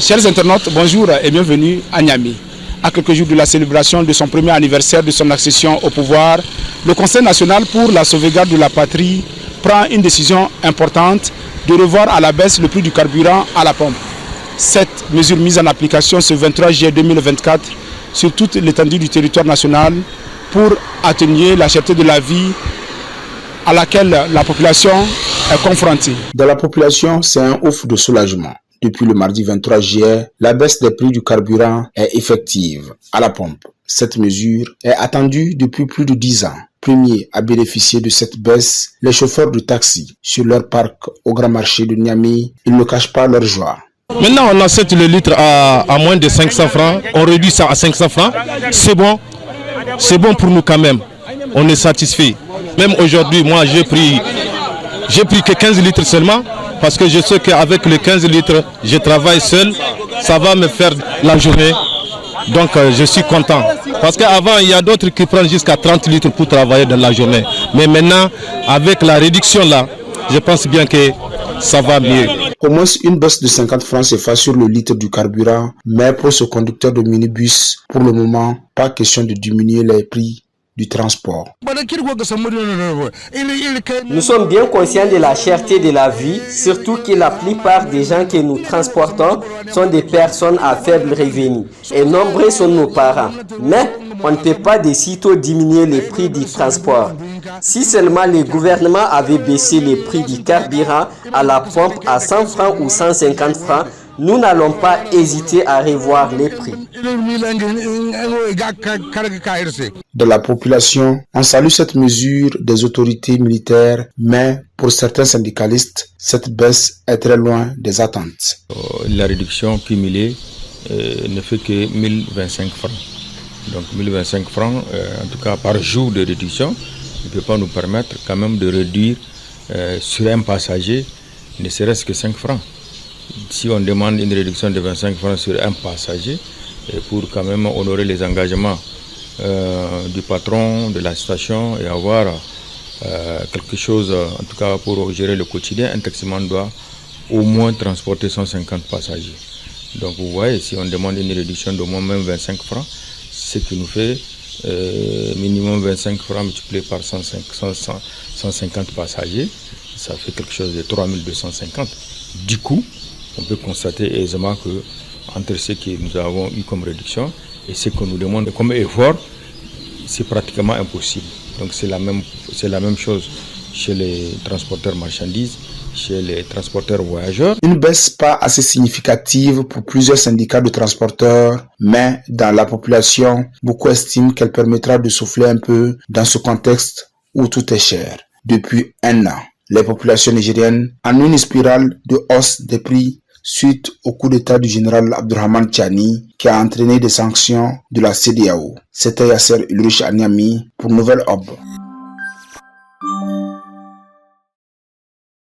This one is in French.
Chers internautes, bonjour et bienvenue à Niamey. À quelques jours de la célébration de son premier anniversaire de son accession au pouvoir, le Conseil national pour la sauvegarde de la patrie prend une décision importante de revoir à la baisse le prix du carburant à la pompe. Cette mesure mise en application ce 23 juillet 2024 sur toute l'étendue du territoire national pour atténuer la cherté de la vie à laquelle la population est confrontée. Dans la population, c'est un ouf de soulagement. Depuis le mardi 23 juillet, la baisse des prix du carburant est effective à la pompe. Cette mesure est attendue depuis plus de 10 ans. Premiers à bénéficier de cette baisse, les chauffeurs de taxi sur leur parc au grand marché de Niamey, ils ne cachent pas leur joie. Maintenant, on achète le litre à moins de 500 francs. On réduit ça à 500 francs. C'est bon. C'est bon pour nous quand même. On est satisfait. Même aujourd'hui, moi, j'ai pris que 15 litres seulement. Parce que je sais qu'avec les 15 litres, je travaille seul. Ça va me faire la journée. Donc, je suis content. Parce qu'avant, il y a d'autres qui prennent jusqu'à 30 litres pour travailler dans la journée. Mais maintenant, avec la réduction là, je pense bien que ça va mieux. Au moins une baisse de 50 francs CFA sur le litre du carburant. Mais pour ce conducteur de minibus, pour le moment, pas question de diminuer les prix du transport. Nous sommes bien conscients de la cherté de la vie, surtout que la plupart des gens que nous transportons sont des personnes à faible revenu et nombreux sont nos parents. Mais on ne peut pas de sitôt diminuer les prix du transport. Si seulement le gouvernement avait baissé les prix du carburant à la pompe à 100 francs ou 150 francs, nous n'allons pas hésiter à revoir les prix. De la population, on salue cette mesure des autorités militaires, mais pour certains syndicalistes, cette baisse est très loin des attentes. La réduction cumulée ne fait que 1025 francs. Donc 1025 francs, en tout cas par jour de réduction, ne peut pas nous permettre quand même de réduire sur un passager ne serait-ce que 5 francs. Si on demande une réduction de 25 francs sur un passager, pour quand même honorer les engagements du patron de la station et avoir quelque chose, en tout cas pour gérer le quotidien, un taximan doit au moins transporter 150 passagers. Donc vous voyez, si on demande une réduction d'au moins même 25 francs, ce qui nous fait minimum 25 francs multiplié par 150 passagers, ça fait quelque chose de 3250. Du coup, on peut constater aisément que entre ce que nous avons eu comme réduction et ce que nous demandons comme effort, c'est pratiquement impossible. Donc c'est la même chose chez les transporteurs marchandises, chez les transporteurs voyageurs. Une baisse pas assez significative pour plusieurs syndicats de transporteurs, mais dans la population, beaucoup estiment qu'elle permettra de souffler un peu dans ce contexte où tout est cher. Depuis un an, les populations nigériennes en une spirale de hausse des prix suite au coup d'état du général Abdourahmane Tchani qui a entraîné des sanctions de la CEDEAO. C'était Yasser Ulrich à Niamey pour Nouvelle Aube.